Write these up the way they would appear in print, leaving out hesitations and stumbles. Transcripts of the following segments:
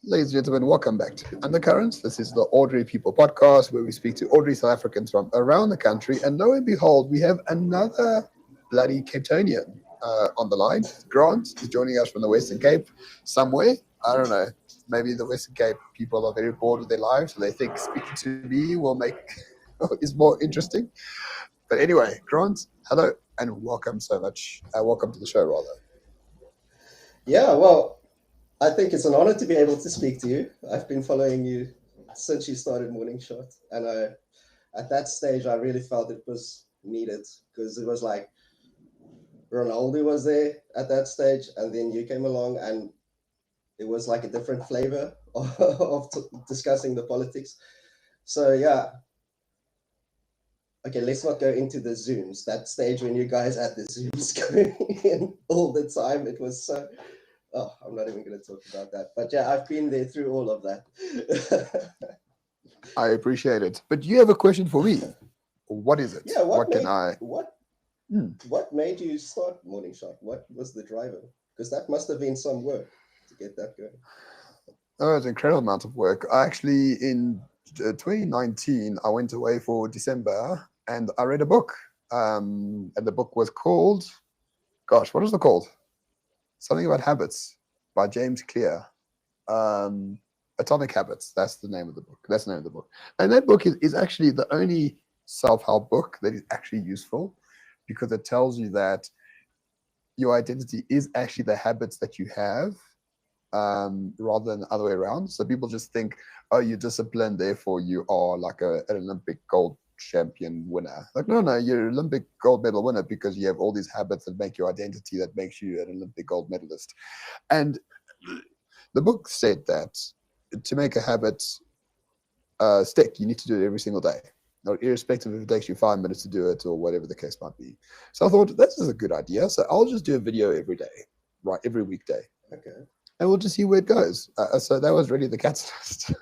Ladies and gentlemen, welcome back to Undercurrents. This is the Ordinary People podcast where we speak to ordinary South Africans from around the country. And lo and behold, we have another bloody Cape Townian on the line. Grant is joining us from the Western Cape somewhere. I don't know. Maybe the Western Cape people are very bored with their lives, so they think speaking to me will make is more interesting. But anyway, Grant, hello and welcome so much. Welcome to the show, rather. Yeah, well, I think it's an honor to be able to speak to you. I've been following you since you started Morning Shot, and at that stage, I really felt it was needed because it was like Ronaldo was there at that stage, and then you came along, and it was like a different flavor of discussing the politics. So yeah, okay, let's not go into the Zooms. That stage when you guys had the Zooms going in all the time, it was so. Oh, I'm not even going to talk about that. But yeah, I've been there through all of that. I appreciate it. But you have a question for me. What is it? Yeah, What can I? Hmm. what made you start Morning Shot? What was the driver? Because that must have been some work to get that going. Oh, it's an incredible amount of work. I actually, in 2019, I went away for December and I read a book. And the book was called, gosh, what is it called? Something about habits by James Clear. Um, Atomic Habits. That's the name of the book. That's the name of the book. And that book is actually the only self help book that is actually useful because it tells you that your identity is actually the habits that you have rather than the other way around. So people just think, oh, you're disciplined, therefore you are like an Olympic gold champion winner. Like, no, no, you're an Olympic gold medal winner because you have all these habits that make your identity, that makes you an Olympic gold medalist. And the book said that to make a habit stick, you need to do it every single day, irrespective if it takes you 5 minutes to do it or whatever the case might be. So I thought this is a good idea. So I'll just do a video every day, right, every weekday, Okay. and we'll just see where it goes. So that was really the catalyst.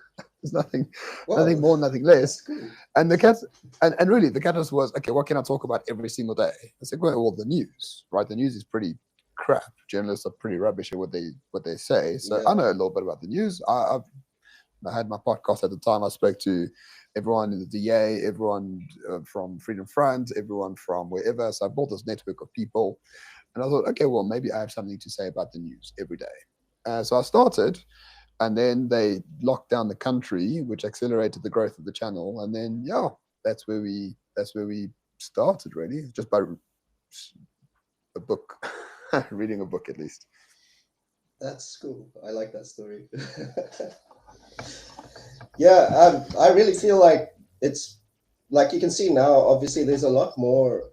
There's nothing Well, more, nothing less. that's cool. And the cat, and really the catalyst was okay. What can I talk about every single day? I said, well, the news, right? The news is pretty crap. Journalists are pretty rubbish at what they say. So I Yeah. know a little bit about the news. I had my podcast at the time. I spoke to everyone in the DA, everyone from Freedom Front, everyone from wherever. So I built this network of people, and I thought, okay, well, maybe I have something to say about the news every day. So I started, and then they locked down the country, which accelerated the growth of the channel. And then, yeah, that's where we started really, just by a book, reading a book at least. That's cool. I like that story. Yeah, I really feel like it's like you can see now, obviously, there's a lot more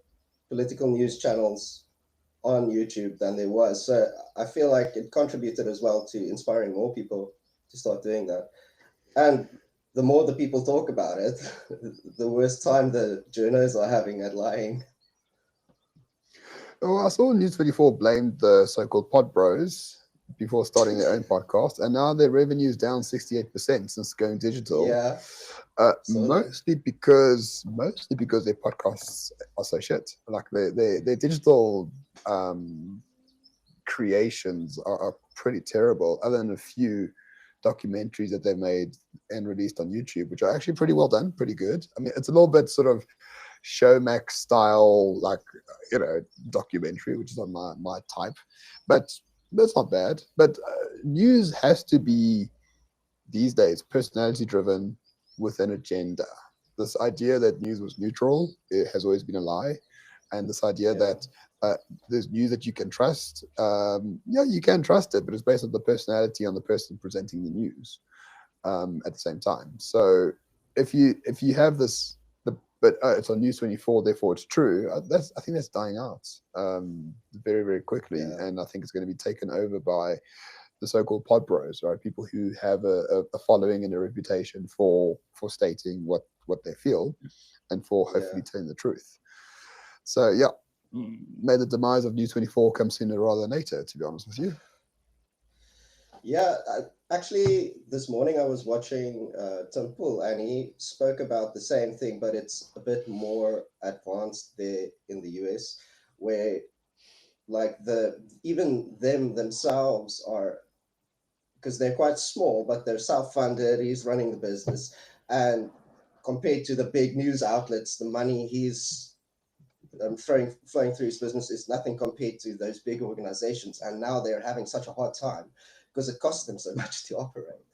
political news channels on YouTube than there was. So I feel like it contributed as well to inspiring more people to start doing that. And the more the people talk about it, the worse time the journos are having at lying. Oh, I saw News 24 blamed the so-called pod bros before starting their own podcast, and now their revenue is down 68% since going digital. Yeah, so that. Mostly because their podcasts are so shit. Like their digital um, creations are pretty terrible. Other than a few documentaries that they made and released on YouTube, which are actually pretty well done, pretty good. I mean, it's a little bit sort of Showmax style, like documentary, which is not my type, but that's not bad. But news has to be these days personality driven with an agenda. This idea that news was neutral, it has always been a lie, and this idea Yeah, that there's news that you can trust. Yeah, you can trust it, but it's based on the personality on the person presenting the news at the same time. So if you have this, but it's on News 24, therefore it's true. I think that's dying out very very quickly, yeah, and I think it's going to be taken over by the so-called pod bros, right? People who have a following and a reputation for stating what they feel, and for yeah. hopefully telling the truth. So yeah, may the demise of News 24 come sooner rather than later. To be honest with you. Yeah, actually, this morning I was watching Tim Pool, and he spoke about the same thing, but it's a bit more advanced there in the US, where like the even them themselves are because they're quite small, but they're self-funded. He's running the business, and compared to the big news outlets, the money he's flowing through his business is nothing compared to those big organizations. And now they're having such a hard time because it costs them so much to operate,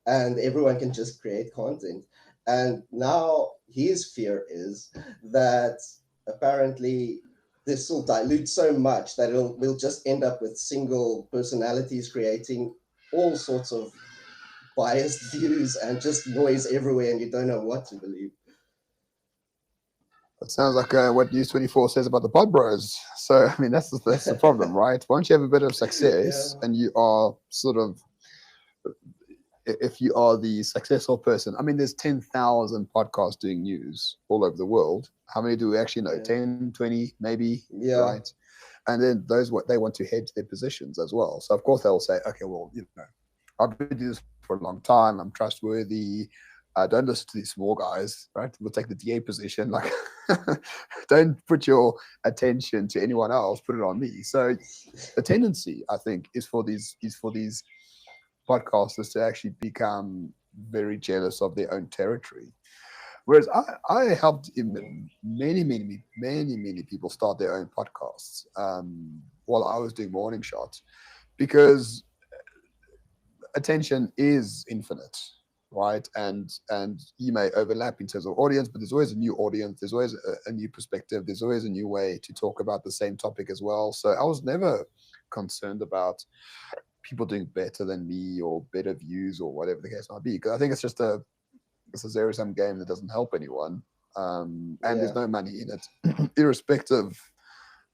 and everyone can just create content. And now his fear is that apparently this will dilute so much that we'll just end up with single personalities creating all sorts of biased views and just noise everywhere, and you don't know what to believe. That sounds like what News 24 says about the pod bros. So, I mean, that's the problem, right? Once you have a bit of success and you are sort of, if you are the successful person, I mean, there's 10,000 podcasts doing news all over the world. How many do we actually know? 10, 20, maybe, right? And then those, what they want to hedge their positions as well. So, of course, they'll say, okay, well, I've been doing this for a long time. I'm trustworthy. Don't listen to these small guys, right? We'll take the DA position. Like, don't put your attention to anyone else. Put it on me. So, the tendency, I think, is for these podcasters to actually become very jealous of their own territory. Whereas I helped many people start their own podcasts while I was doing morning shots, because attention is infinite, right? And you may overlap in terms of audience, but there's always a new audience, there's always a new perspective, there's always a new way to talk about the same topic as well. So I was never concerned about people doing better than me or better views or whatever the case might be, because I think it's just a zero-sum game that doesn't help anyone, and there's no money in it, irrespective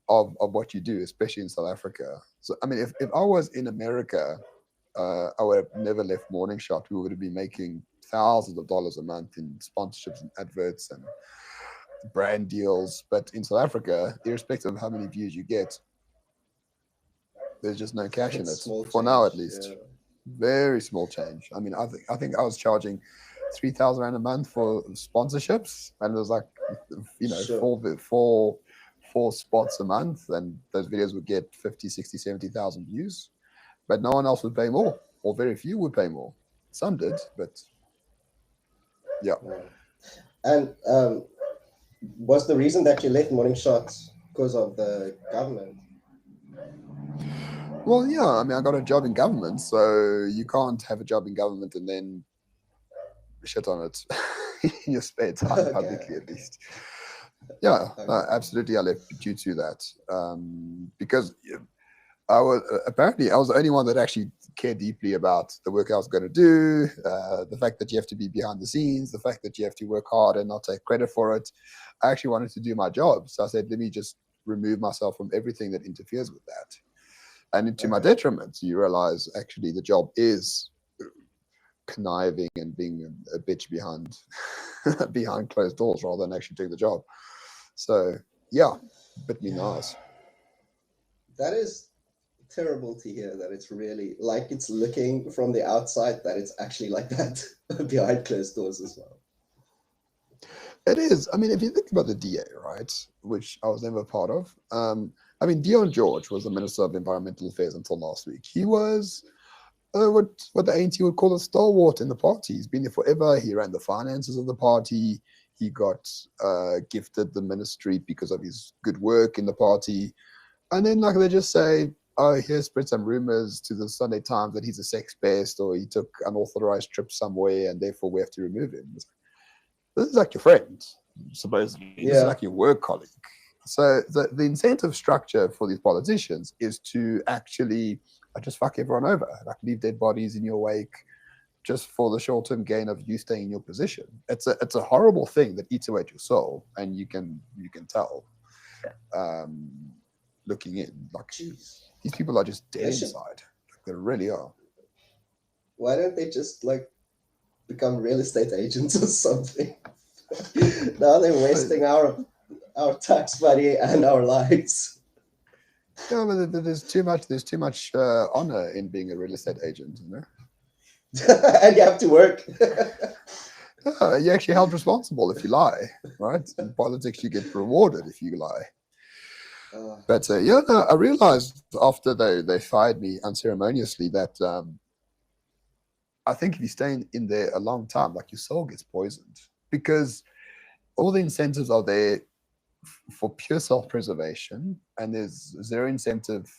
of what you do, especially in South Africa. So I mean, if I was in America, I would have never left Morning Shot. We would have been making thousands of dollars a month in sponsorships and adverts and brand deals. But in South Africa, irrespective of how many views you get, there's just no cash in it for now, at least. Very small change. I mean, I think I was charging 3,000 rand a month for sponsorships, and it was like, four spots a month, and those videos would get 50, 60, 70,000 views, but no one else would pay more, or very few would pay more. Some did, but yeah. And was the reason that you left Morning Shot because of the government? Well, yeah, I mean, I got a job in government, so you can't have a job in government and then shit on it in your spare time, publicly at least. Yeah, absolutely. I left due to that, because I was the only one that actually cared deeply about the work I was going to do, the fact that you have to be behind the scenes, the fact that you have to work hard and not take credit for it. I actually wanted to do my job, so I said, let me just remove myself from everything that interferes with that. And to my detriment, you realize actually the job is conniving and being a bitch behind closed doors rather than actually doing the job. So yeah, bit me nice. That is terrible to hear, that it's really like, it's looking from the outside that it's actually like that behind closed doors as well. It is. I mean, if you think about the DA, right, which I was never a part of. I mean, Dion George was the Minister of Environmental Affairs until last week. He was what the ANC would call a stalwart in the party. He's been there forever. He ran the finances of the party. He got gifted the ministry because of his good work in the party. And then, like, they just say, oh, here's spread some rumors to the Sunday Times that he's a sex pest or he took unauthorized trips somewhere and therefore we have to remove him. This is like your friend, supposedly. This is like your work colleague. So the incentive structure for these politicians is to actually just fuck everyone over, like leave dead bodies in your wake, just for the short-term gain of you staying in your position. It's a horrible thing that eats away at your soul, and you can tell, looking in. Like, these people are just dead inside. Like, they really are. Why don't they just become real estate agents or something? Now they're wasting our tax money and our lives. Yeah, but there's too much honor in being a real estate agent, you know. And you have to work. Yeah, you're actually held responsible if you lie, right? In politics, you get rewarded if you lie. But I realized after they fired me unceremoniously that I think if you stay in there a long time, like your soul gets poisoned because all the incentives are there for pure self-preservation, and there's zero incentive.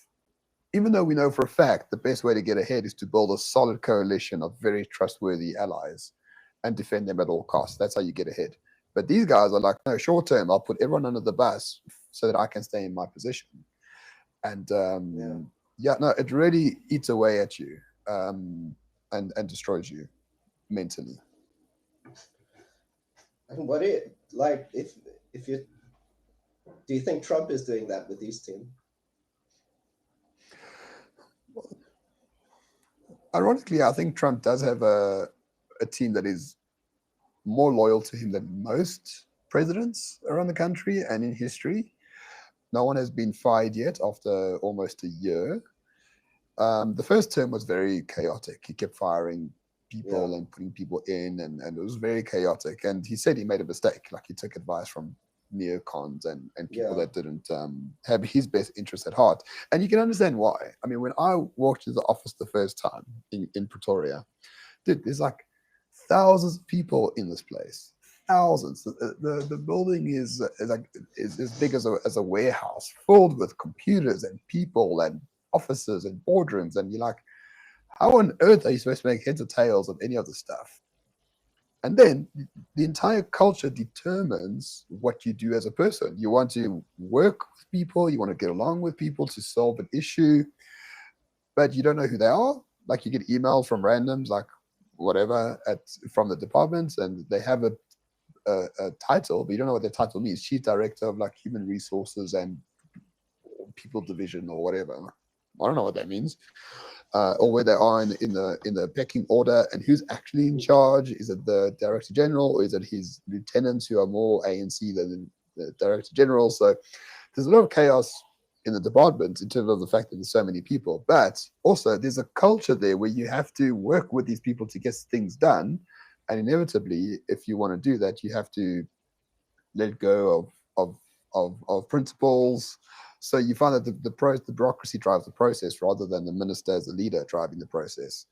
Even though we know for a fact the best way to get ahead is to build a solid coalition of very trustworthy allies and defend them at all costs. That's how you get ahead. But these guys are like, no, short term, I'll put everyone under the bus so that I can stay in my position. And Yeah. yeah, no, it really eats away at you, and destroys you mentally. And what it like if you do you think Trump is doing that with his team? Ironically, I think Trump does have a team that is more loyal to him than most presidents around the country and in history. No one has been fired yet after almost a year. The first term was very chaotic. He kept firing Yeah. people and putting people in, and it was very chaotic. And he said he made a mistake. Like he took advice from neocons and people Yeah. that didn't have his best interests at heart. And you can understand why. I mean, when I walked into the office the first time in Pretoria, dude, there's like thousands of people in this place. Thousands. The building is like is as big as a warehouse, filled with computers and people and offices and boardrooms, and you're like, how on earth are you supposed to make heads or tails of any of this stuff? And then the entire culture determines what you do as a person. You want to work with people, you want to get along with people to solve an issue, but you don't know who they are. Like you get emails from randoms, like whatever, from the departments, and they have a title, but you don't know what their title means. Chief Director of like Human Resources and People Division or whatever. I don't know what that means. Or where they are in the pecking order, and who's actually in charge. Is it the Director General, or is it his lieutenants who are more ANC than the Director General? So there's a lot of chaos in the department in terms of the fact that there's so many people. But also there's a culture there where you have to work with these people to get things done. And inevitably, if you want to do that, you have to let go of principles. So you find that the bureaucracy drives the process rather than the minister as the leader driving the process.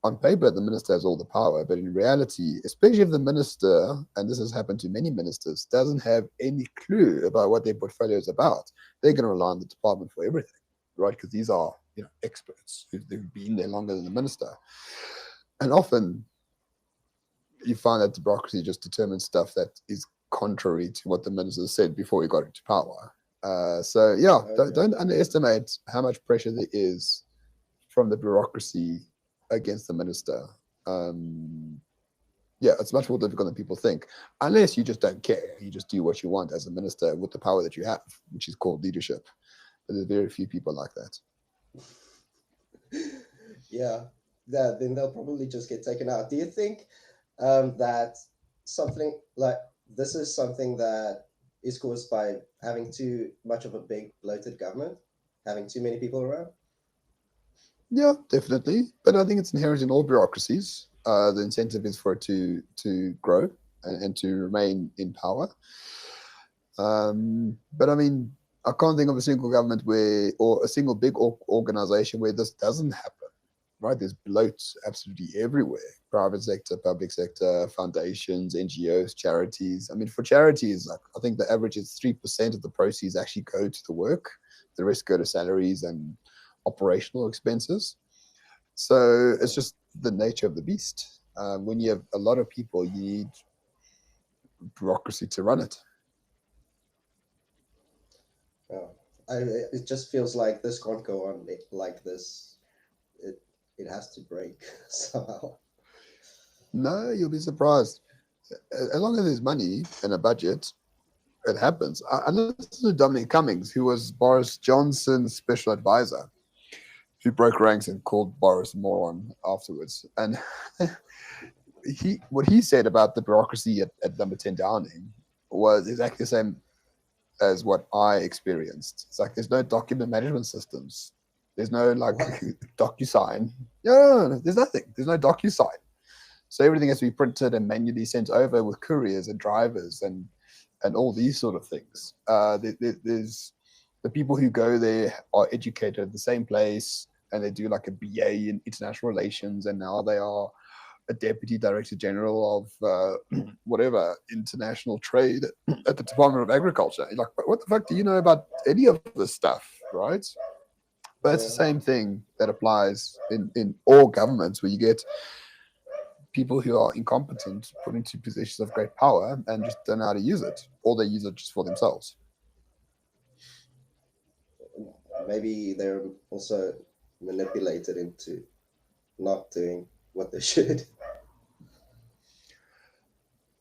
On paper, the minister has all the power, but in reality, especially if the minister, and this has happened to many ministers, doesn't have any clue about what their portfolio is about, they're going to rely on the department for everything, right? Because these are experts who've been there longer than the minister, and often you find that the bureaucracy just determines stuff that is contrary to what the minister said before he got into power. So yeah, Okay. don't underestimate how much pressure there is from the bureaucracy against the minister. Um, yeah, it's much more difficult than people think, unless you just don't care. You just do what you want as a minister with the power that you have, which is called leadership. But there's very few people like that. Yeah. Then they'll probably just get taken out. Do you think that something like this is something that is caused by having too much of a big bloated government, having too many people around? Yeah, definitely. But I think it's inherent in all bureaucracies. The incentive is for it to grow and to remain in power. But I mean, I can't think of a single government or a single big organization where this doesn't happen, right? There's bloat absolutely everywhere: private sector, public sector, foundations, NGOs, charities. I mean, for charities, like, I think the average is 3% of the proceeds actually go to the work. The rest go to salaries and operational expenses. So it's just the nature of the beast. When you have a lot of people, you need bureaucracy to run it. Oh, I, it just feels like this can't go on like this. It it has to break somehow. No, you'll be surprised. As long as there's money and a budget, it happens. I listened to Dominic Cummings, who was Boris Johnson's special advisor, who broke ranks and called Boris moron afterwards. And what he said about the bureaucracy at number 10 Downing was exactly the same as what I experienced. It's like there's no document management systems. There's no like What? DocuSign. No, there's nothing. There's no DocuSign. So everything has to be printed and manually sent over with couriers and drivers and all these sort of things. There's the people who go there are educated at the same place, and they do like a BA in international relations, and now they are a deputy director general of whatever international trade at the Department of Agriculture. You're like, what the fuck do you know about any of this stuff, right? But it's the same thing that applies in all governments, where you get people who are incompetent put into positions of great power and just don't know how to use it, or they use it just for themselves. Maybe they're also manipulated into not doing what they should.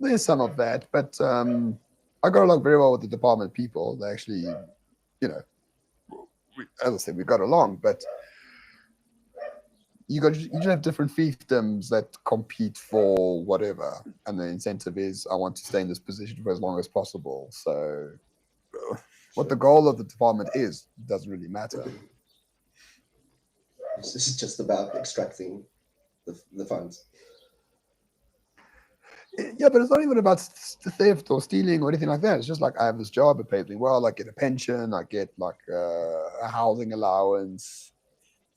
There's some of that, but I got along very well with the department people. They actually, you know, as I said, we got along, but you just have different fiefdoms that compete for whatever, and the incentive is I want to stay in this position for as long as possible. So what the goal of the department is doesn't really matter. It's just about extracting the funds. Yeah, but it's not even about theft or stealing or anything like that. It's just like I have this job, it pays me well, I get a pension, I get like a housing allowance.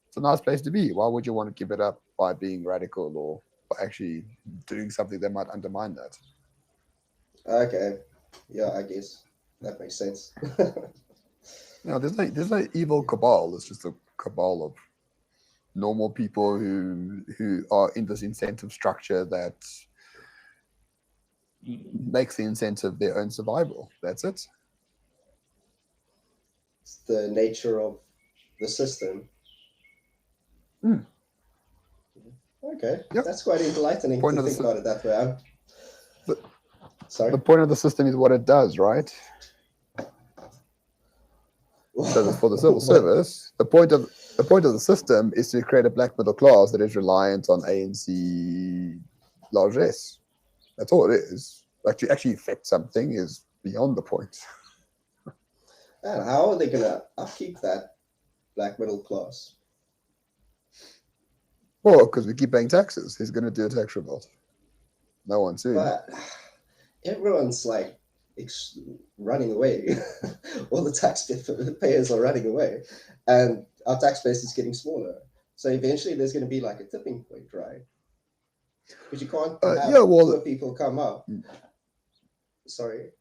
It's a nice place to be. Why would you want to give it up by being radical or by actually doing something that might undermine that? Okay, yeah, I guess that makes sense. No, there's no evil cabal. It's just a cabal of normal people who are in this incentive structure that makes the incentive their own survival. That's it. It's the nature of the system. Mm. Okay, Yep. that's quite enlightening to think about it that way. Sorry? The point of the system is what it does, right? So for the civil service, the point of the system is to create a black middle class that is reliant on ANC largesse. That's all it is. Like to actually affect something is beyond the point. And how are they going to upkeep that black middle class? Well, because we keep paying taxes. Who's going to do a tax revolt? No one soon. But everyone's like running away. All the taxpayers are running away, and our tax base is getting smaller. So eventually, there's going to be like a tipping point, right? Because you can't have poor people come up. Sorry.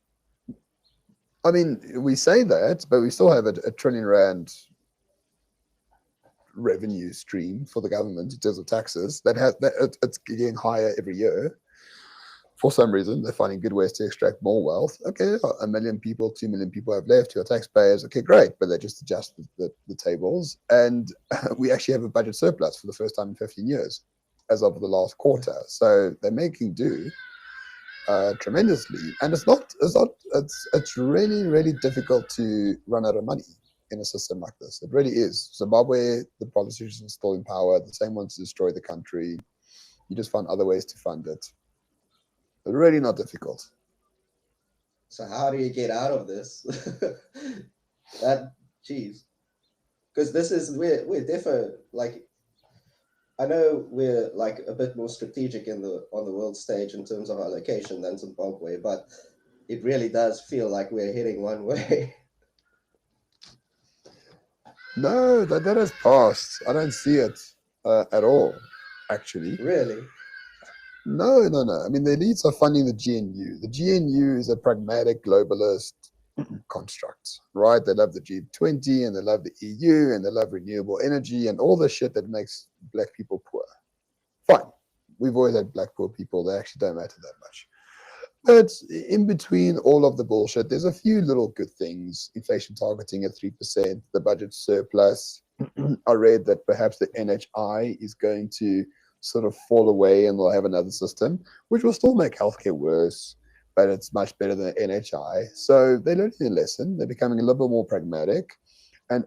I mean, we say that, but we still have a R1 trillion revenue stream for the government in terms of taxes it's getting higher every year. For some reason, they're finding good ways to extract more wealth. Okay, 1 million people, 2 million people have left who are taxpayers. Okay, great, but they just adjust the tables. And we actually have a budget surplus for the first time in 15 years as of the last quarter. So they're making do tremendously. And it's really, really difficult to run out of money in a system like this. It really is. Zimbabwe, the politicians are still in power, the same ones to destroy the country. You just find other ways to fund it. Really not difficult. So how do you get out of this? Geez, because this is we're different. Like, I know we're like a bit more strategic on the world stage in terms of our location than Zimbabwe, but it really does feel like we're heading one way. No, that has passed. I don't see it at all, actually. Really? No. I mean, the elites are funding the GNU. The GNU is a pragmatic globalist construct, right? They love the G20 and they love the EU and they love renewable energy and all the shit that makes black people poor. Fine. We've always had black poor people. They actually don't matter that much. But in between all of the bullshit, there's a few little good things. Inflation targeting at 3%, the budget surplus. I read that perhaps the NHI is going to sort of fall away and they'll have another system, which will still make healthcare worse, but it's much better than NHI. So they're learning a lesson. They're becoming a little bit more pragmatic, and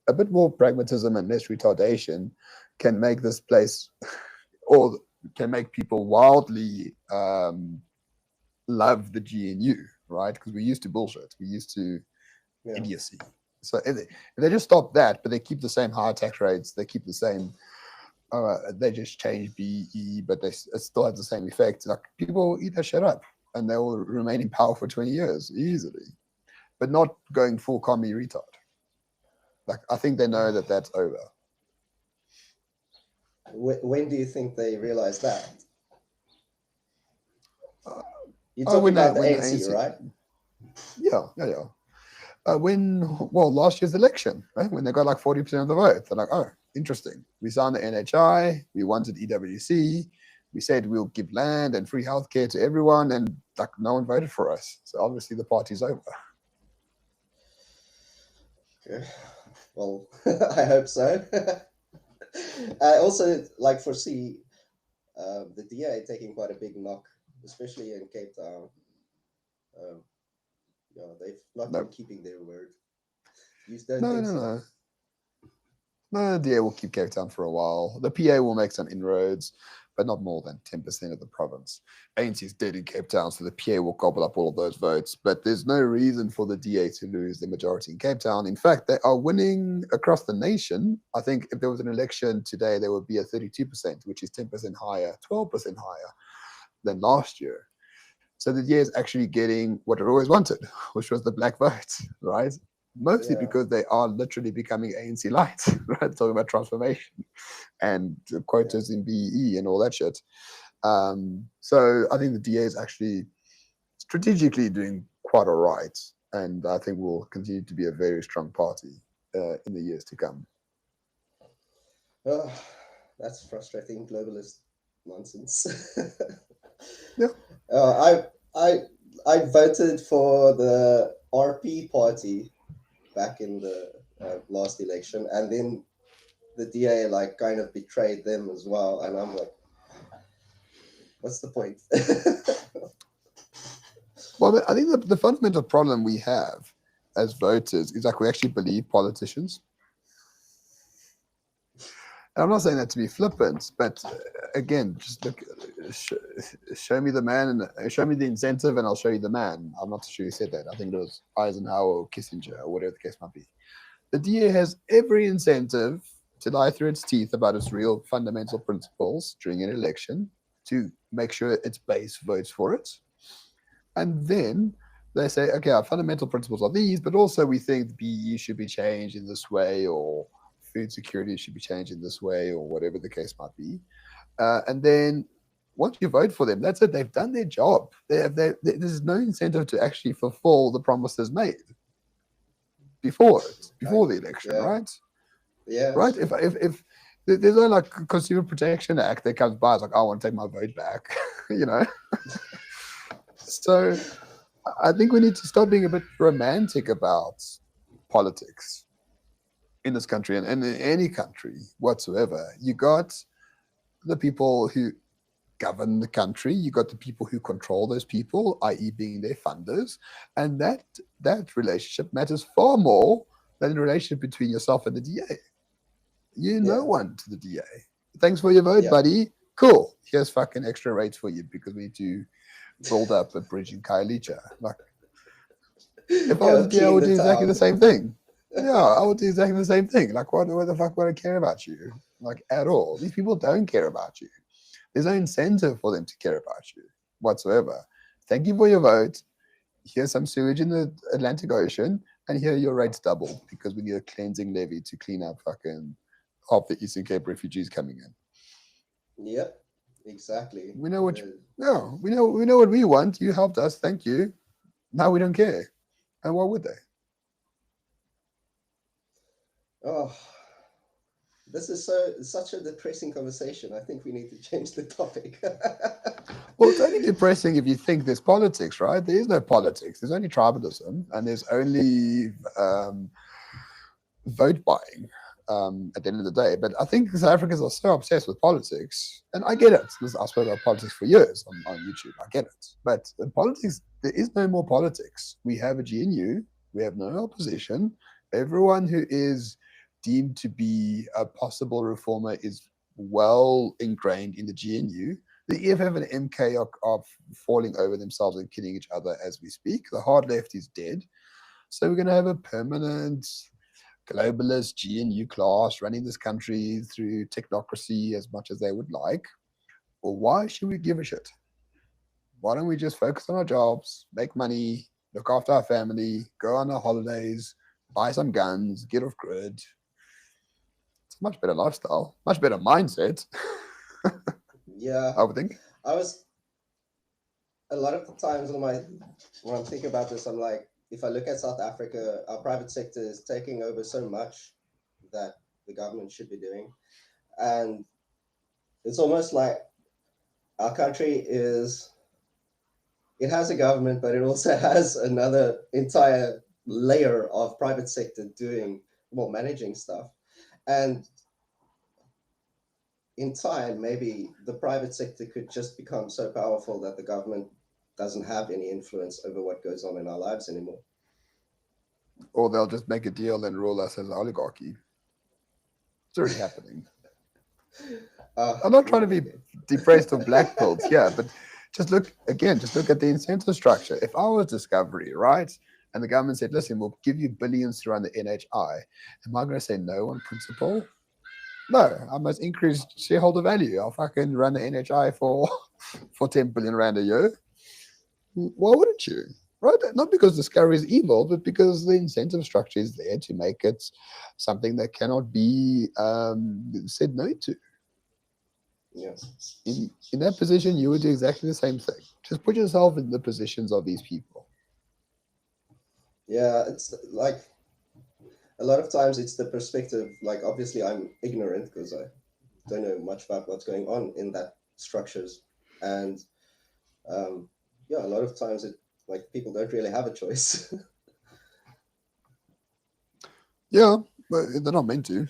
a bit more pragmatism and less retardation can make this place, or can make people wildly love the GNU, right? Because we used to bullshit. We used to idiocy. So if they just stop that, but they keep the same high tax rates, they keep the same they just change BE, but it still has the same effect. Like, people eat that shit up and they will remain in power for 20 years easily, but not going full commie retard. Like, I think they know that that's over. When do you think they realized that? Uh, You're oh, talking about the when the ANC, ANC, right? yeah. Last year's election, right? When they got like 40% of the vote, they're like, oh, interesting. We signed the NHI, we wanted EWC, we said we'll give land and free healthcare to everyone, and like no one voted for us. So obviously the party's over. Okay. Well, I hope so. I also like foresee the DA taking quite a big knock, especially in Cape Town. Um, yeah, they've not been No, keeping their word. You don't no, think no, so? no. No, the DA will keep Cape Town for a while. The PA will make some inroads, but not more than 10% of the province. ANC is dead in Cape Town, so the PA will gobble up all of those votes. But there's no reason for the DA to lose the majority in Cape Town. In fact, they are winning across the nation. I think if there was an election today, there would be a 32%, which is 10% higher, 12% higher than last year. So the DA is actually getting what it always wanted, which was the black vote, right? Mostly Yeah, because they are literally becoming ANC light, right? Talking about transformation and yeah. quotas in BEE and all that shit. So I think the DA is actually strategically doing quite all right, and I think will continue to be a very strong party in the years to come. Oh, that's frustrating globalist nonsense. Yeah. uh, I I I voted for the RP party back in the last election, and then the DA like kind of betrayed them as well, and I'm like, what's the point? Well, I think the fundamental problem we have as voters is like we actually believe politicians. And I'm not saying that to be flippant, but again, just look, sh- show me the man and show me the incentive, and I'll show you the man. I'm not sure who said that. I think it was Eisenhower or Kissinger or whatever the case might be. The DA has every incentive to lie through its teeth about its real fundamental principles during an election to make sure its base votes for it. And then they say, okay, our fundamental principles are these, but also we think the BE should be changed in this way, or food security should be changed in this way, or whatever the case might be. And then once you vote for them, that's it. They've done their job. There's no incentive to actually fulfill the promises made I, before the election, yeah, right? yeah, it's Right? true. If there's no like Consumer Protection Act that comes by, it's like I want to take my vote back, you know. So I think we need to stop being a bit romantic about politics in this country and in any country whatsoever. You got the people who govern the country, you got the people who control those people, i.e., being their funders, and that relationship matters far more than the relationship between yourself and the DA. You're no Yeah, one to the DA. Thanks for your vote, yeah. buddy. Cool. Here's fucking extra rates for you because we need to build up a bridge in Kailicha. Like, if I was Go a DA, I clean would the do exactly the town. same thing. Yeah, I would do exactly the same thing. Like, what the fuck would I care about you? Like, at all. These people don't care about you. There's no incentive for them to care about you whatsoever. Thank you for your vote. Here's some sewage in the Atlantic Ocean, and here your rates doubled because we need a cleansing levy to clean up fucking half the Eastern Cape refugees coming in. Yep, exactly. We know what you, no, we know what we want. You helped us, thank you. Now we don't care. And why would they? Oh, this is such a depressing conversation. I think we need to change the topic. Well, it's only depressing if you think there's politics, right? There is no politics. There's only tribalism, and there's only vote buying at the end of the day. But I think South Africans are so obsessed with politics, and I get it. Listen, I've spoken about politics for years on YouTube. I get it. But in politics, there is no more politics. We have a GNU. We have no opposition. Everyone who is deemed to be a possible reformer is well ingrained in the GNU. The EFF and MK are falling over themselves and killing each other as we speak. The hard left is dead. So we're going to have a permanent globalist GNU class running this country through technocracy as much as they would like. Well, why should we give a shit? Why don't we just focus on our jobs, make money, look after our family, go on our holidays, buy some guns, get off grid? It's a much better lifestyle, much better mindset, Yeah, I would think. I was a lot of the times when I'm thinking about this, I'm like, if I look at South Africa, our private sector is taking over so much that the government should be doing, and it's almost like our country is it has a government, but it also has another entire layer of private sector doing managing stuff, and in time, maybe the private sector could just become so powerful that the government doesn't have any influence over what goes on in our lives anymore. Or they'll just make a deal and rule us as an oligarchy. It's already happening. I'm not trying to be depressed or blackpilled here, but just look at the incentive structure. If I was Discovery, right, and the government said, listen, we'll give you billions to run the NHI, am I going to say no on principle? No, I must increase shareholder value. I'll fucking run the NHI for 10 billion rand a year. Why wouldn't you? Right? Not because Discovery is evil, but because the incentive structure is there to make it something that cannot be said no to. Yeah. In that position, you would do exactly the same thing. Just put yourself in the positions of these people. Yeah, it's like a lot of times it's the perspective. Like, obviously, I'm ignorant because I don't know much about what's going on in that structures, and yeah, a lot of times people don't really have a choice. Yeah, but they're not meant to.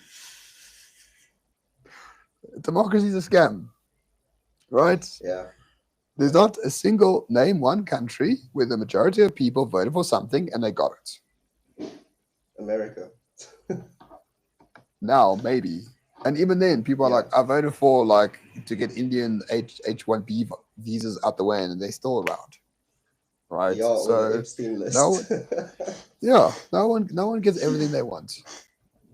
Democracy is a scam, right? Yeah. There's not a single name one country where the majority of people voted for something and they got it. America. Now, maybe. And even then, people are like, I voted for to get Indian H1B visas out the way, and they're still around. Right? Yeah, so on the Epstein list. no one gets everything they want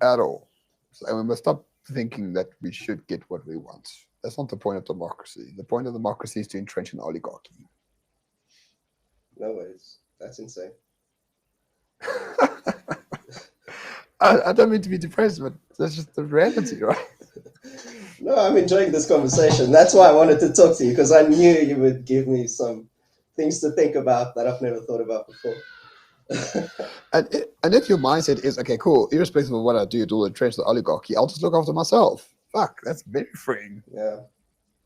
at all. So we must stop thinking that we should get what we want. That's not the point of democracy. The point of democracy is to entrench an oligarchy. No worries. That's insane. I don't mean to be depressed, but that's just the reality, right? No, I'm enjoying this conversation. That's why I wanted to talk to you, because I knew you would give me some things to think about that I've never thought about before. and if your mindset is, okay, cool, irrespective of what I do to entrench the oligarchy, I'll just look after myself. Fuck, that's very freeing. Yeah.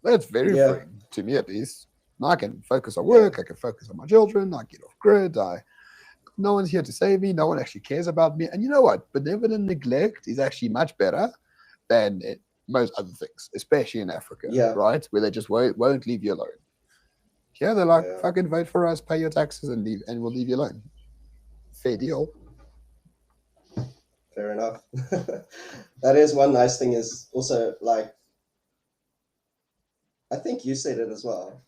That's very freeing, to me at least. Now I can focus on work, I can focus on my children, I get off grid, no one's here to save me, no one actually cares about me. And you know what? Benevolent neglect is actually much better than most other things, especially in Africa, right? Where they just won't leave you alone. Here they're like, fucking vote for us, pay your taxes and leave, and we'll leave you alone. Fair deal. Fair enough. That is one nice thing is also, like, I think you said it as well.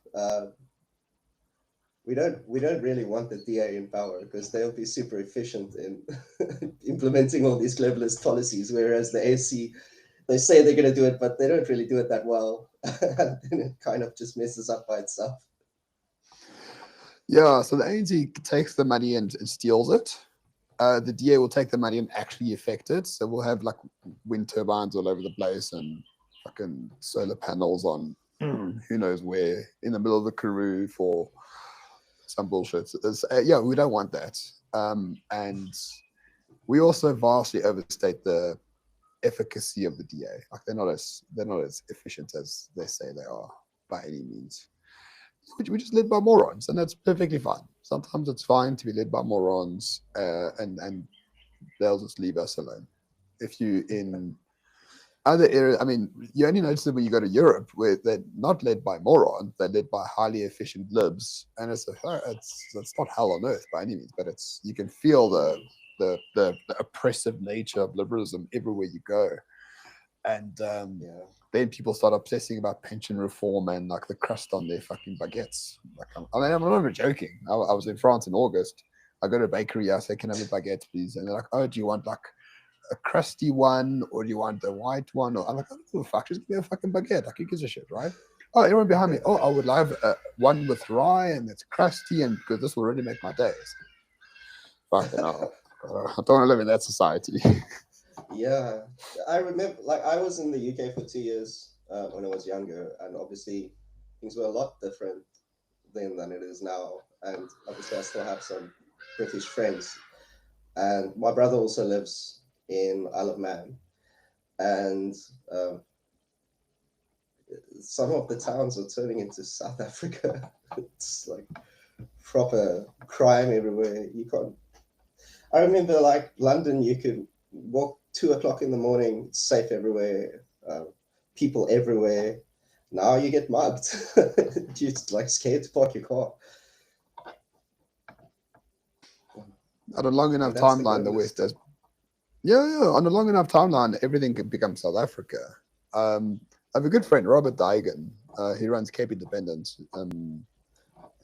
We don't really want the DA in power because they'll be super efficient in implementing all these globalist policies, whereas the ANC, they say they're going to do it, but they don't really do it that well. And then it kind of just messes up by itself. Yeah, so the ANC takes the money and steals it. The DA will take the money and actually affect it. So we'll have like wind turbines all over the place and fucking solar panels on who knows where in the middle of the Karoo for some bullshit. Yeah, we don't want that. And we also vastly overstate the efficacy of the DA. Like they're not as efficient as they say they are by any means. We're just led by morons, and that's perfectly fine. Sometimes it's fine to be led by morons, and they'll just leave us alone. If you in other areas, I mean, you only notice it when you go to Europe, where they're not led by morons, they're led by highly efficient libs, and it's not hell on earth by any means, but you can feel the oppressive nature of liberalism everywhere you go, and then people start obsessing about pension reform and like the crust on their fucking baguettes. Like, I'm not even joking. I was in France in August. I go to a bakery. I say, "Can I have a baguette, please?" And they're like, "Oh, do you want like a crusty one or do you want a white one?" Or I'm like, "Oh, who the fuck? Just give me a fucking baguette. Like, who gives a shit, right?" Oh, everyone behind me. Oh, I would love one with rye and it's crusty, and because this will really make my days. Fucking hell. I don't want to live in that society. Yeah, I remember. Like I was in the UK for 2 years when I was younger, and obviously things were a lot different then than it is now. And obviously, I still have some British friends, and my brother also lives in Isle of Man, and um, some of the towns are turning into South Africa. It's like proper crime everywhere. You can't. I remember like London, you could walk 2 o'clock in the morning, it's safe everywhere, people everywhere. Now you get mugged. You're like scared to park your car. On a long And enough that's the timeline, the West globalist. does. Yeah, yeah. On a long enough timeline, everything can become South Africa. I have a good friend, Robert Daigen. He runs Cape Independent. I've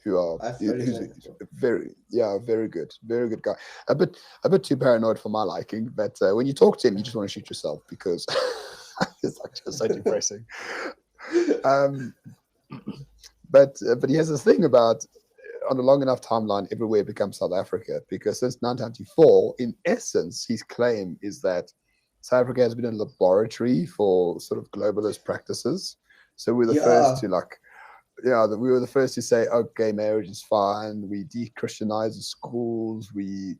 heard of Who's him before. very good guy. A bit too paranoid for my liking, but when you talk to him, you just want to shoot yourself because it's like just so depressing. Um, but he has this thing about on a long enough timeline, everywhere becomes South Africa because since 1994, in essence, his claim is that South Africa has been a laboratory for sort of globalist practices. So we're the first Yeah, to like yeah, we were the first to say, oh, gay marriage is fine. We de-Christianized the schools. We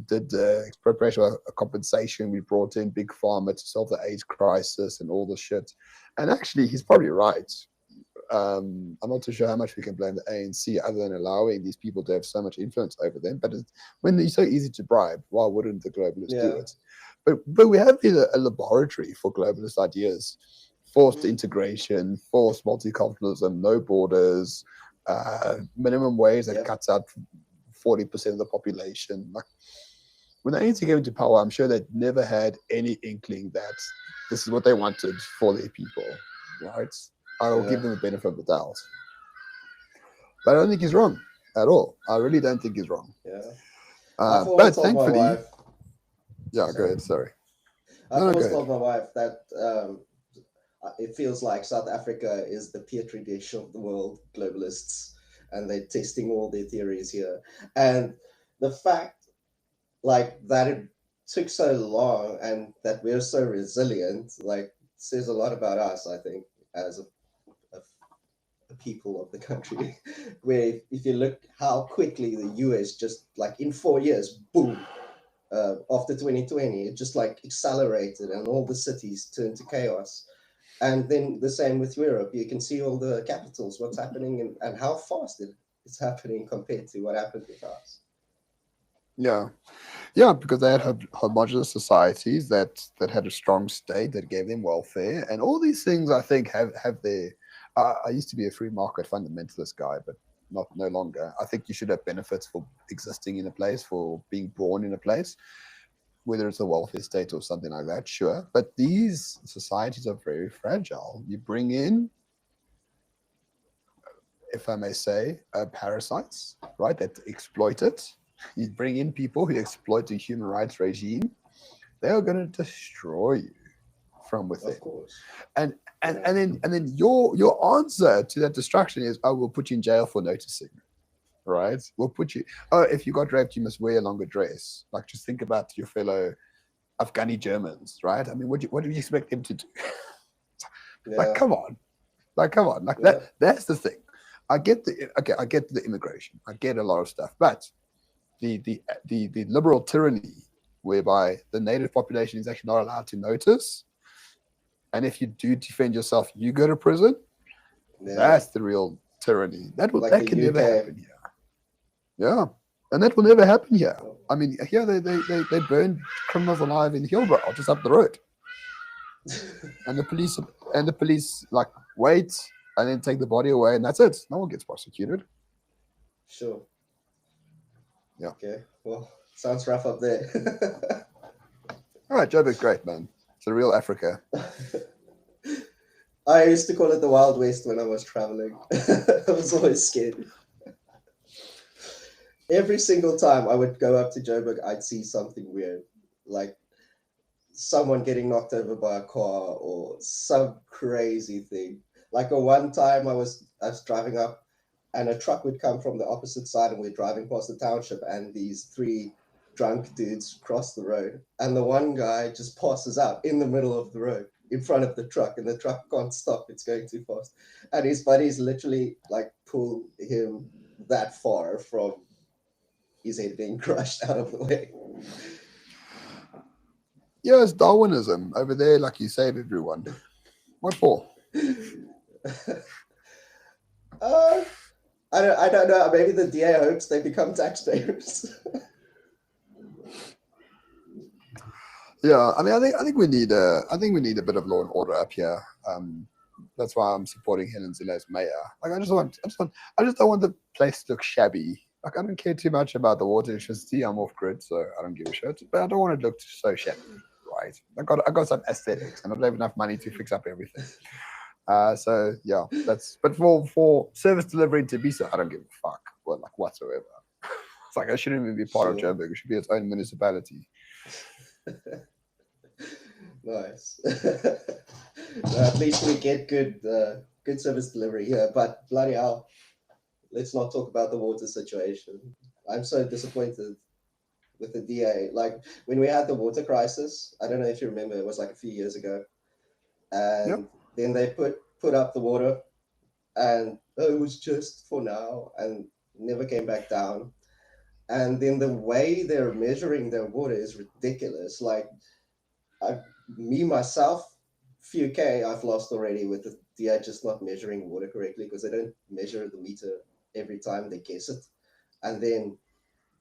did expropriation of compensation. We brought in big pharma to solve the AIDS crisis and all the shit. And actually, he's probably right. I'm not too sure how much we can blame the ANC other than allowing these people to have so much influence over them. But when they're so easy to bribe, why wouldn't the globalists do yeah. it? But we have been a laboratory for globalist ideas, forced integration, forced multiculturalism, no borders, minimum wage that Yep. cuts out 40% of the population. Like when the ANC came into power, I'm sure they'd never had any inkling that this is what they wanted for their people, right? I will Yeah. give them the benefit of the doubt. But I don't think he's wrong at all. I really don't think he's wrong. Yeah. I've always But told my thankfully, wife, yeah, go sorry, ahead. Sorry. I've No, no, go always ahead. told my wife that it feels like South Africa is the petri dish of the world globalists, and they're testing all their theories here. And the fact, like, that it took so long and that we're so resilient, like, says a lot about us, I think, as a people of the country. Where if you look how quickly the US just, like, in 4 years, boom, after 2020, it just like accelerated and all the cities turned to chaos. And then the same with Europe. You can see all the capitals, what's happening, and how fast it's happening compared to what happened with us. Yeah, yeah, because they had homogenous societies that had a strong state that gave them welfare, and all these things. I think have their. I used to be a free market fundamentalist guy, but not no longer. I think you should have benefits for existing in a place, for being born in a place, whether it's a welfare state or something like that. Sure, but these societies are very fragile. You bring in, if I may say, parasites, right, that exploit it. You bring in people who exploit the human rights regime. They are going to destroy you from Of within. course. And and Yeah. and then and then your answer to that destruction is, oh, we'll put you in jail for noticing, right? We'll put you. Oh, if you got raped, you must wear a longer dress. Like, just think about your fellow Afghani Germans, right? I mean, what do you expect them to do? Like, Yeah. come on, like that. Yeah. That's the thing. I get the okay. I get the immigration. I get a lot of stuff, but the liberal tyranny whereby the native population is actually not allowed to notice, and if you do defend yourself, you go to prison. Yeah. That's the real tyranny. Like That the can never UK. happen here. Yeah, and that will never happen here. Oh, I mean, here they burn criminals alive in Hillbrow, just up the road, and the police like wait and then take the body away, and that's it. No one gets prosecuted. sure. Yeah. Okay. Well, sounds rough up there. All right, Joburg's great, man. It's a real Africa. I used to call it the Wild West when I was traveling. I was always scared. Every single time I would go up to Joburg, I'd see something weird, like someone getting knocked over by a car or some crazy thing. Like a one time I was driving up and a truck would come from the opposite side and we're driving past the township and these three drunk dudes cross the road, and the one guy just passes out in the middle of the road in front of the truck, and the truck can't stop, it's going too fast, and his buddies literally like pull him that far from his head being crushed out of the way. Yeah, it's Darwinism over there. Like you save everyone. What for? uh, I don't know. Maybe the DA hopes they become taxpayers. Yeah, I mean, I think we need a bit of law and order up here. That's why I'm supporting Helen Zille as mayor. Like, I just don't want the place to look shabby. Like, I don't care too much about the water electricity. I'm off grid, so I don't give a shit. But I don't want it to look so shabby, right? I got some aesthetics, and I don't have enough money to fix up everything. So yeah, but for service delivery to be so, I don't give a fuck, well, like whatsoever. It's like I shouldn't even be part of Joburg. It should be its own municipality. Nice. At least we get good service delivery here. But bloody hell, let's not talk about the water situation. I'm so disappointed with the DA. Like when we had the water crisis, I don't know if you remember, it was like a few years ago, and then they put up the water, and it was just for now, and never came back down. And then the way they're measuring their water is ridiculous. Like me myself, few K I've lost already with the DA just not measuring water correctly because they don't measure the meter every time, they guess it. And then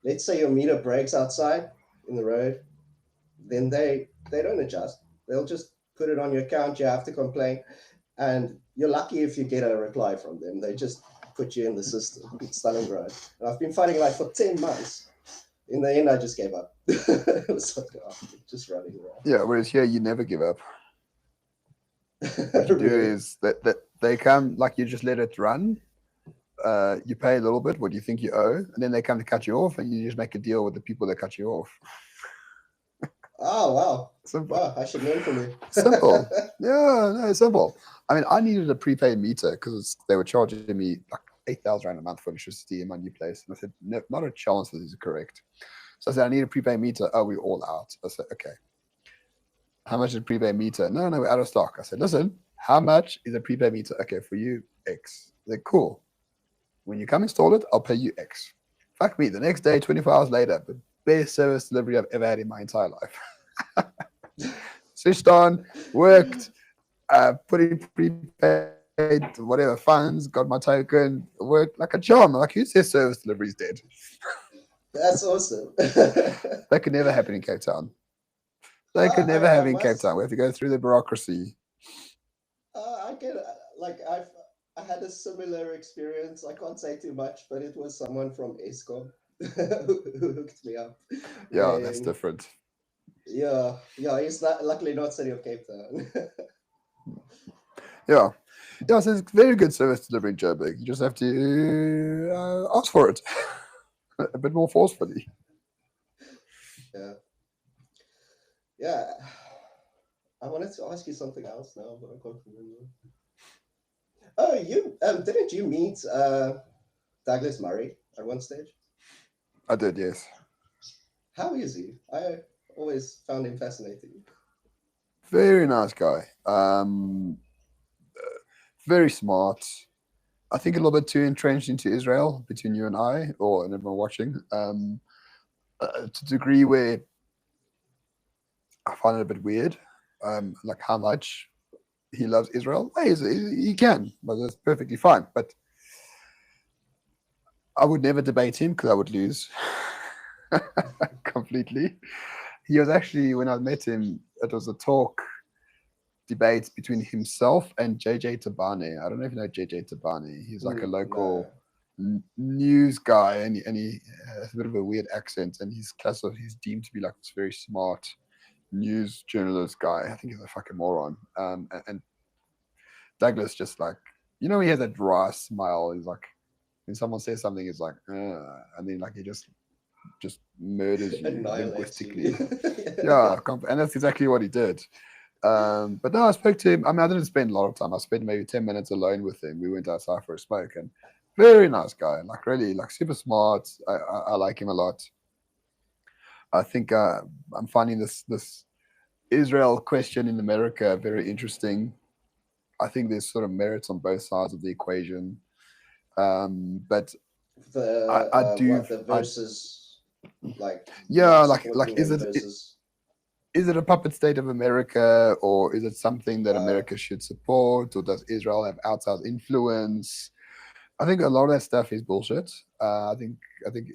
let's say your meter breaks outside in the road, then they don't adjust. They'll just put it on your account, you have to complain. And you're lucky if you get a reply from them. They just put you in the system. It's Stalingrad. And I've been fighting like for 10 months. In the end, I just gave up. It was like, just running around. Yeah, whereas here, you never give up. What you do is that they come, like you just let it run. You pay a little bit, what you think you owe, and then they come to cut you off, and you just make a deal with the people that cut you off. Oh, wow. Simple. Wow, I should learn from you. Simple. Yeah, no, simple. I mean, I needed a prepaid meter because they were charging me like 8,000 Rand a month for electricity in my new place. And I said, no, not a chance that these are correct. So I said, I need a prepaid meter. Oh, we're all out. I said, okay. How much is a prepaid meter? No, we're out of stock. I said, listen, how much is a prepaid meter? Okay, for you, X. They're cool. When you come install it, I'll pay you X. Fuck me. The next day, 24 hours later, the best service delivery I've ever had in my entire life. Switched on, worked, put in prepaid, whatever funds, got my token, worked like a charm. Like, who says service delivery is dead? That's awesome. That could never happen in Cape Town. They could never have in Cape Town. We have to go through the bureaucracy. I get like I had a similar experience. I can't say too much, but it was someone from Eskom who hooked me up. Yeah, that's different. Yeah, it's luckily not city of Cape Town. Yeah, so it's very good service delivery in Joburg. You just have to ask for it a bit more forcefully. Yeah. I wanted to ask you something else now, but I can't remember. Oh, you didn't you meet Douglas Murray at one stage? I did, yes. How is he? I always found him fascinating. Very nice guy. Very smart. I think a little bit too entrenched into Israel between you and I, or everyone watching, to a degree where I find it a bit weird. Like how much he loves Israel. He can, but that's perfectly fine. But I would never debate him because I would lose completely. He was actually, when I met him, it was a talk debate between himself and JJ Tabane. I don't know if you know JJ Tabane. He's like a local news guy, and he has a bit of a weird accent, and he's deemed to be like this very smart news journalist guy. I think he's a fucking moron. And Douglas just like, he has that dry smile. He's like, when someone says something, he's like, and then like he just murders you linguistically. Yeah, and that's exactly what he did. But no, I spoke to him. I mean, I didn't spend a lot of time. I spent maybe 10 minutes alone with him. We went outside for a smoke, and very nice guy. Like really, like super smart. I like him a lot. I think I'm finding this Israel question in America very interesting. I think there's sort of merits on both sides of the equation, but The I do what the I versus, like yeah, not like supporting them versus. is it a puppet state of America, or is it something that Uh, America should support, or does Israel have outside influence? I think a lot of that stuff is bullshit. I think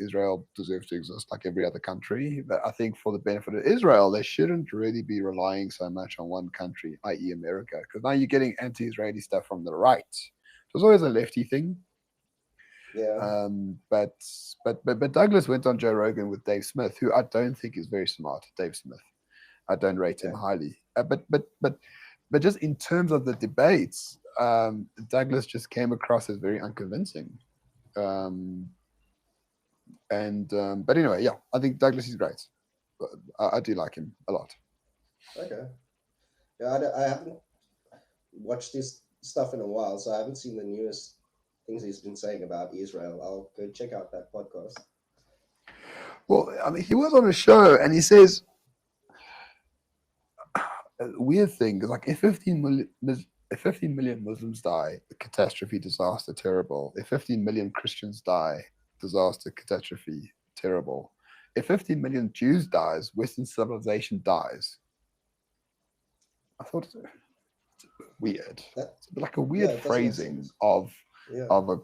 Israel deserves to exist like every other country, but I think for the benefit of Israel, they shouldn't really be relying so much on one country, i.e., America, because now you're getting anti-Israeli stuff from the right. It was always a lefty thing, yeah, but but Douglas went on Joe Rogan with Dave Smith, who I don't think is very smart. Dave Smith, I don't rate him okay, highly. But just in terms of the debates, Douglas just came across as very unconvincing. Um, and but anyway, yeah, I think Douglas is great. I do like him a lot. okay. Yeah, I haven't watched this stuff in a while, so I haven't seen the newest things he's been saying about Israel. I'll go check out that podcast. Well, I mean, he was on a show and he says a weird thing like if 15 million Muslims die, catastrophe, disaster, terrible. If 15 million Christians die, disaster, catastrophe, terrible. If 15 million Jews dies, Western civilization dies. I thought it's weird. That It's like a weird yeah, it doesn't make phrasing sense. Yeah, of a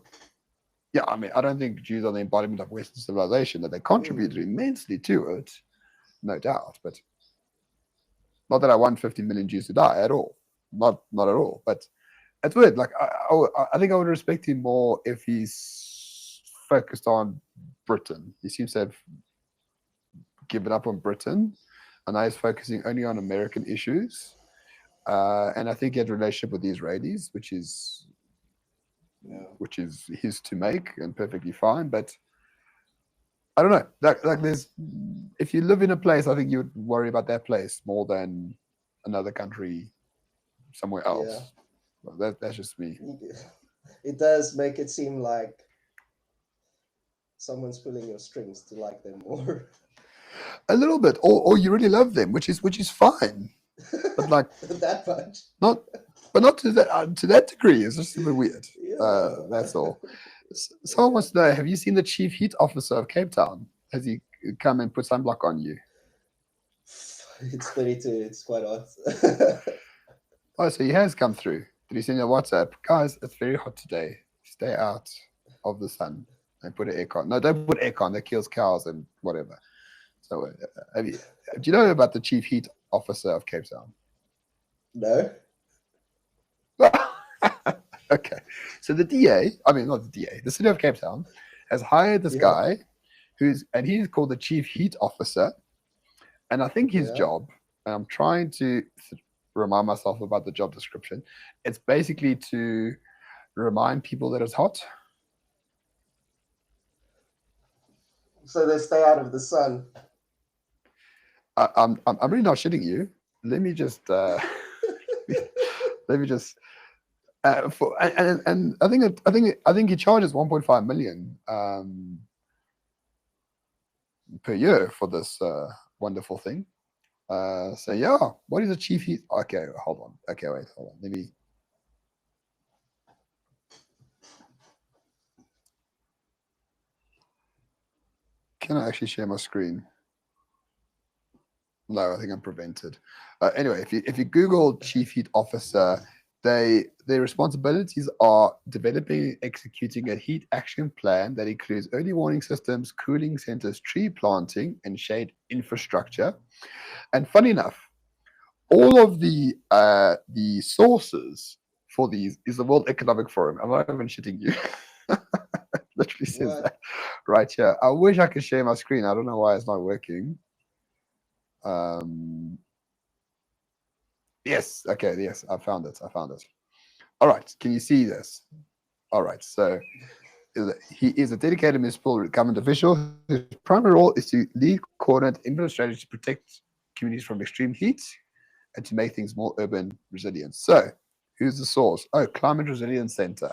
yeah. I mean, I don't think Jews are the embodiment of Western civilization. That they contributed mm, immensely to it, no doubt. But not that I want 50 million Jews to die at all. Not at all. But it's weird. Like I think I would respect him more if he's focused on Britain. He seems to have given up on Britain, and now he's focusing only on American issues. And I think he had a relationship with the Israelis, yeah, which is his to make and perfectly fine. But I don't know. Like there's, if you live in a place, I think you would worry about that place more than another country somewhere yeah. else. Well, that's just me. It does make it seem like someone's pulling your strings to like them more. A little bit, or you really love them, which is fine. But like That much. not, but not to that degree. It's just a bit weird. Yeah. That's all. Someone Okay. wants to know: have you seen the chief heat officer of Cape Town? Has he come and put sunblock on you? It's 32. It's quite hot. Oh, so he has come through. Did he send you a WhatsApp? Guys, it's very hot today. Stay out of the sun and put an aircon. No, don't put aircon. That kills cows and whatever. So, do you know about the chief heat officer of Cape Town? No. Okay. So the DA, I mean, not the DA, the city of Cape Town has hired this Yeah. guy and he's called the chief heat officer. And I think his Yeah. job, and I'm trying to remind myself about the job description, it's basically to remind people that it's hot. So they stay out of the sun. I'm really not shitting you. Let me just let me just for and I think he charges 1.5 million per year for this wonderful thing. So yeah, what is a chief heat? Okay, hold on. Okay, wait, hold on. Let me. Can I actually share my screen? No, I think I'm prevented. Anyway, if you Google chief heat officer, their responsibilities are developing and executing a heat action plan that includes early warning systems, cooling centers, tree planting, and shade infrastructure. And funny enough, all of the sources for these is the World Economic Forum. I'm not even shitting you. Literally says What? that right here. I wish I could share my screen. I don't know why it's not working. Um, yes. Okay. Yes. I found it. I found it. All right. Can you see this? All right. So he is a dedicated municipal government official. His primary role is to lead, coordinate, implement strategies to protect communities from extreme heat and to make things more urban resilient. So, who's the source? Oh, Climate Resilience Center.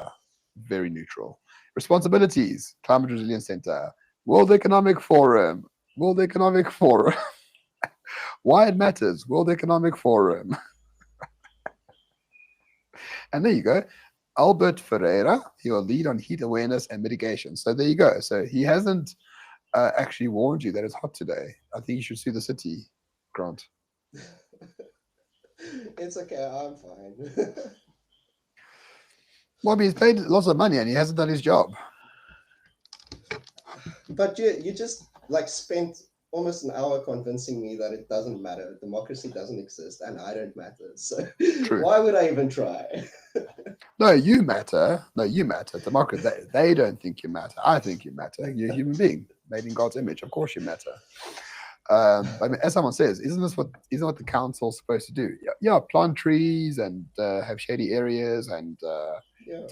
Very neutral. Responsibilities: Climate Resilience Center, World Economic Forum, World Economic Forum. Why it matters, World Economic Forum. And there you go. Albert Ferreira, he will lead on heat awareness and mitigation. So there you go. So he hasn't actually warned you that it's hot today. I think you should sue the city, Grant. It's okay, I'm fine. Well, he's paid lots of money and he hasn't done his job. But you just like spent almost an hour convincing me that it doesn't matter, democracy doesn't exist, and I don't matter. So True. why would I even try? No, you matter. No, you matter. Democrats, they don't think you matter. I think you matter. You're a human being made in God's image. Of course you matter. I mean, as someone says, isn't what the council's supposed to do? Yeah, plant trees and have shady areas, and Yeah.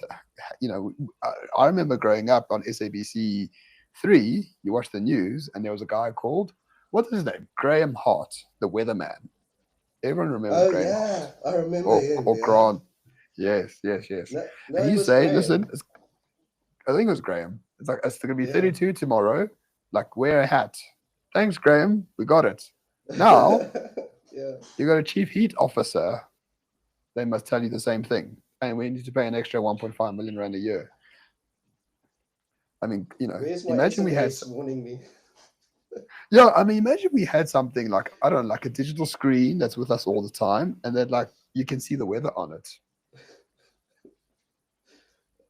I remember growing up on SABC 3. You watch the news, and there was a guy called, what's his name? Graham Hart, the weatherman. Everyone remembers Oh Graham yeah, Hart I remember or him. or Yeah. Grant. Yes. No, And it he'd was say, Graham. listen, I think it was Graham. It's like, it's going to be Yeah. 32 tomorrow. Like, wear a hat. Thanks, Graham. We got it. Now, Yeah. you got a chief heat officer. They must tell you the same thing. And we need to pay an extra 1.5 million rand a year. I mean, Where's my imagine we had, SMS warning me? yeah, I mean, imagine we had something like, I don't know, like a digital screen that's with us all the time. And then, like, you can see the weather on it.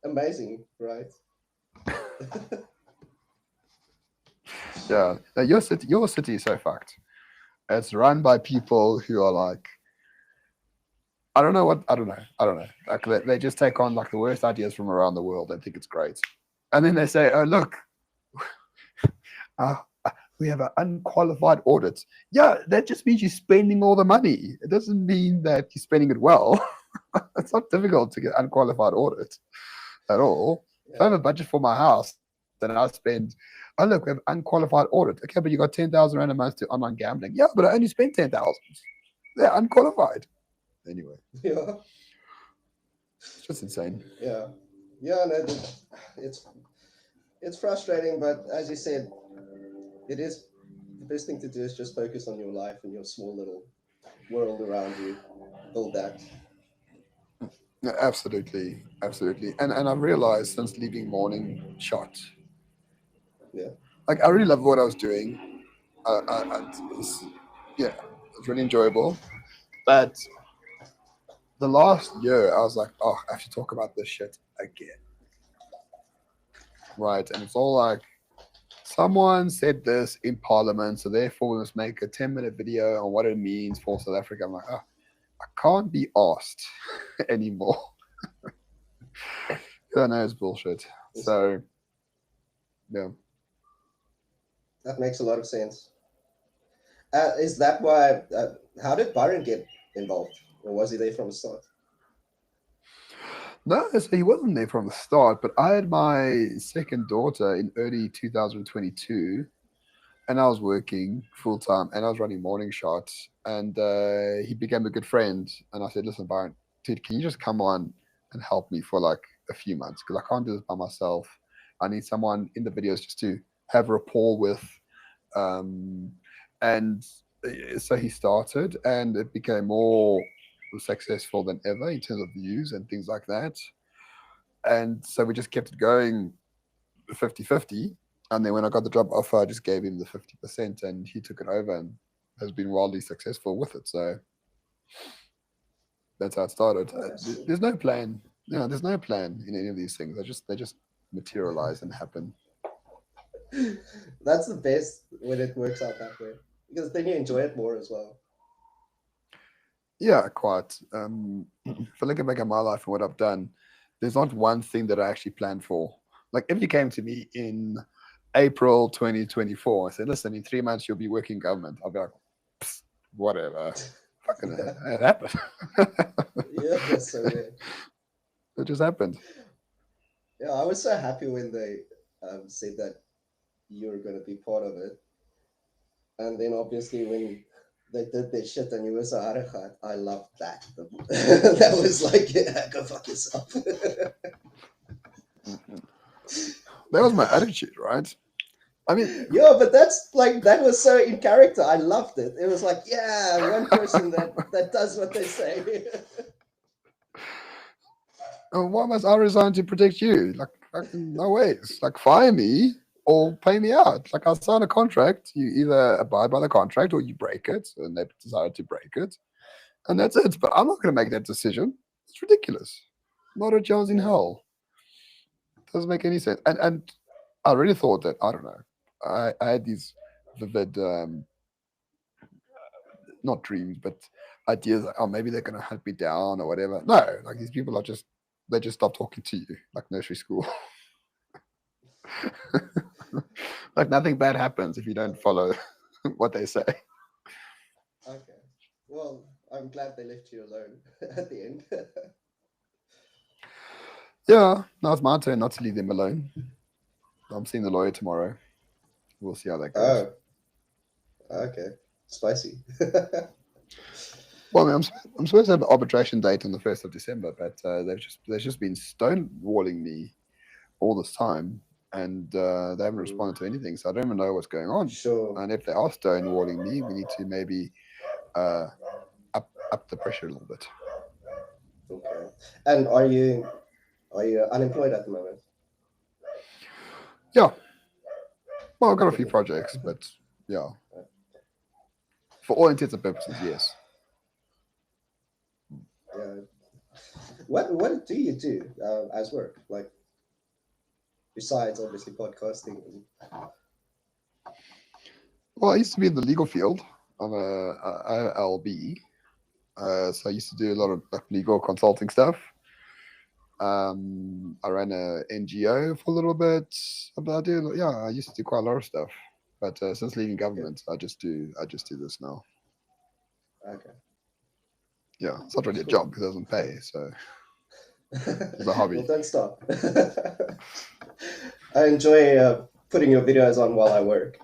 Amazing, right? Yeah. Now, your city is so fucked. It's run by people who are like, I don't know. Like they just take on like the worst ideas from around the world and think it's great. And then they say, oh, look, uh, we have an unqualified audit. Yeah, that just means you're spending all the money. It doesn't mean that you're spending it well. It's not difficult to get unqualified audit at all. If I have a budget for my house, then I spend, oh, look, we have unqualified audit. Okay, but you got 10,000 rand a month to online gambling. Yeah, but I only spent 10,000. They're unqualified. Anyway, Yeah. it's just insane. Yeah. Yeah. No, it's frustrating, but as you said, it is the best thing to do is just focus on your life and your small little world around you. Build that. Yeah, absolutely. And I've realized since leaving morning shot, Yeah. like I really love what I was doing. Yeah, it's really enjoyable. But the last year, I was like, oh, I have to talk about this shit again, right? And it's all like, someone said this in Parliament, so therefore we must make a 10-minute video on what it means for South Africa. I'm like, oh, I can't be asked anymore. I know it's bullshit. So, yeah. That makes a lot of sense. Is that why? How did Byron get involved, or was he there from the start? No, so he wasn't there from the start, but I had my second daughter in early 2022, and I was working full time, and I was running morning shots, and he became a good friend. And I said, "Listen, Byron, dude, can you just come on and help me for like a few months because I can't do this by myself. I need someone in the videos just to have rapport with." Um, and so he started, and it became more successful than ever in terms of views and things like that. And so we just kept it going 50-50. And then when I got the job offer, I just gave him the 50% and he took it over and has been wildly successful with it. So that's how it started. There's no plan. There's no plan in any of these things. They just materialize and happen. That's the best when it works out that way, because then you enjoy it more as well. Yeah, quite. If I look back at my life and what I've done, there's not one thing that I actually planned for. Like if you came to me in April 2024 and said, listen, in 3 months you'll be working government, I'll be like, whatever. Fucking it happened. Yeah, that's so weird. It just happened. Yeah, I was so happy when they said that you were going to be part of it. And then obviously when they did their shit and you were so harakat, I loved that. That was like, yeah, go fuck yourself. That was my attitude, right? I mean, Yeah, but that's like that was so in character. I loved it. It was like, yeah, one person that does what they say. why must I resign to protect you? Like no ways. Like fire me or pay me out. Like I sign a contract. You either abide by the contract or you break it, and they decided to break it, and that's it. But I'm not going to make that decision. It's ridiculous. Not a chance in Yeah. hell. Doesn't make any sense. And I really thought that I don't know. I had these vivid, not dreams, but ideas. Like, oh, maybe they're going to hunt me down or whatever. No, like these people are just they just stop talking to you, like nursery school. Like nothing bad happens if you don't follow what they say. Okay. Well, I'm glad they left you alone at the end. Yeah, now it's my turn not to leave them alone. I'm seeing the lawyer tomorrow. We'll see how that goes. Oh, okay. Spicy. Well, I mean, I'm supposed to have an arbitration date on the 1st of December, but they've just been stonewalling me all this time, and they haven't Mm, responded to anything. So I don't even know what's going on. sure. And if they are stonewalling me, we need to maybe uh, up the pressure a little bit. Okay. And are you unemployed at the moment? Yeah, well, I've got a few projects, but yeah, for all intents and purposes, yes. Yeah. What do you do as work? Like besides obviously podcasting. Well, I used to be in the legal field. I'm a LB, so I used to do a lot of like, legal consulting stuff. I ran a NGO for a little bit. But yeah, I used to do quite a lot of stuff. But since leaving Okay. government, I just do this now. Okay. Yeah, it's not really a Cool. job because it doesn't pay, so it's a hobby. Well, don't stop. I enjoy putting your videos on while I work.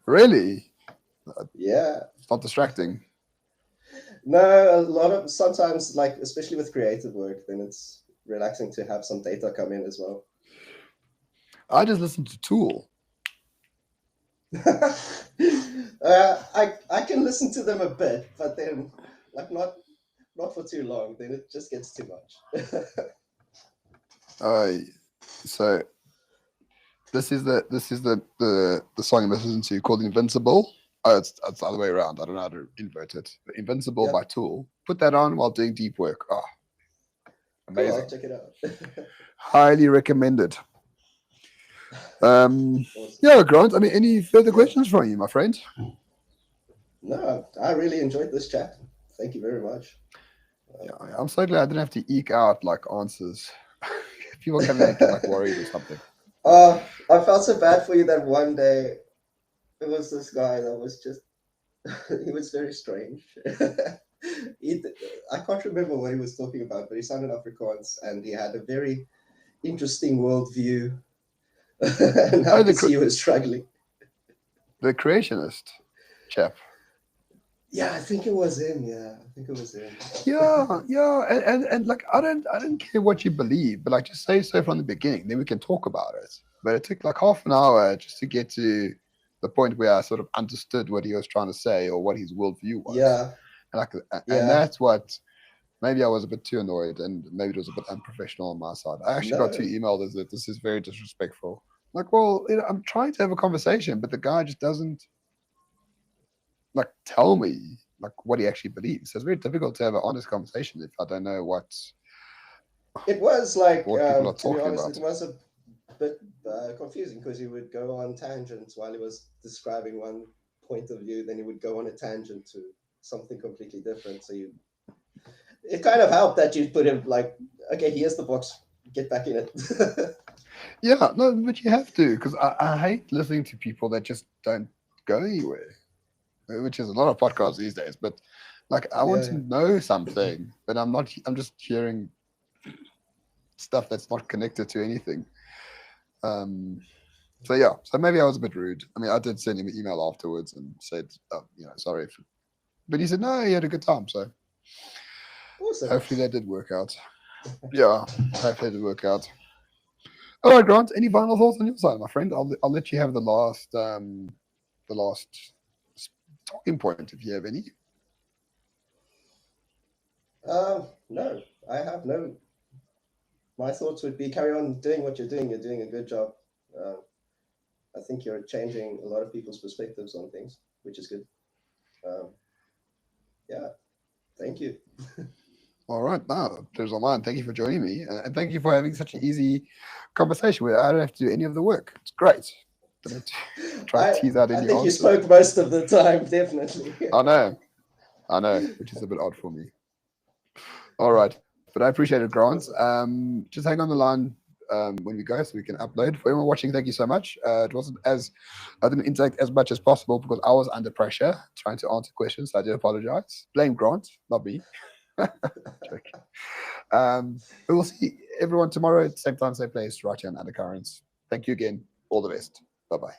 Really, Yeah. it's not distracting. No, a lot of sometimes, like especially with creative work, then it's relaxing to have some data come in as well. I just listen to Tool. I can listen to them a bit, but then like not for too long. Then it just gets too much. Uh, so this is the song I'm listening to called Invincible. Oh, it's the other way around. I don't know how to invert it. Invincible Yeah, by Tool. Put that on while doing deep work. Oh, cool. I'll amazing. check it out. Highly recommended. Um, Awesome. yeah, Grant. I mean, any further Yeah. questions from you, my friend? No, I really enjoyed this chat. Thank you very much. Yeah, I'm so glad I didn't have to eke out like answers. People come in and get like worried or something. I felt so bad for you that one day it was this guy that was just he was very strange. he, I can't remember what he was talking about, but he sounded Afrikaans and he had a very interesting worldview. And I Oh, could see he was struggling. the creationist chap. Yeah, I think it was him. Yeah, I think it was him. Yeah, and like I don't care what you believe, but like just say so from the beginning, then we can talk about it. But it took like half an hour just to get to the point where I sort of understood what he was trying to say or what his worldview was, Yeah, and like and yeah. that's what maybe I was a bit too annoyed, and maybe it was a bit unprofessional on my side. I actually got two No, emails that this is very disrespectful. Like, well, I'm trying to have a conversation, but the guy just doesn't like tell me like what he actually believes. So it's very difficult to have an honest conversation if I don't know it was like, what people are to be talking honest, it about. was a bit confusing because he would go on tangents while he was describing one point of view, then he would go on a tangent to something completely different. So it kind of helped that you put him like, okay, here's the box, get back in it. Yeah, no, but you have to because I hate listening to people that just don't go anywhere, which is a lot of podcasts these days. But like, I want to Yeah, know something, but I'm not. I'm just hearing stuff that's not connected to anything. Um, so yeah, so maybe I was a bit rude. I mean, I did send him an email afterwards and said, sorry, but he said no, he had a good time. So awesome. hopefully that did work out. Yeah, hopefully it did work out. All right, Grant. Any final thoughts on your side, my friend? I'll let you have the last talking point if you have any. No, I have no. My thoughts would be carry on doing what you're doing. You're doing a good job. Uh, I think you're changing a lot of people's perspectives on things, which is good. Um, yeah, thank you. All right, now there's online. Thank you for joining me, and thank you for having such an easy conversation where I don't have to do any of the work. It's great. Don't have to try to I tease out I any think you answers. spoke most of the time, definitely. I know, which is a bit odd for me. All right, but I appreciate it, Grant. Awesome. Just hang on the line when we go so we can upload. For everyone watching, thank you so much. It wasn't as I didn't interact as much as possible because I was under pressure trying to answer questions. So I do apologize. Blame Grant, not me. Joke. But we'll see everyone tomorrow at the same time, same place, right here on Undercurrents. Thank you again. All the best. Bye bye.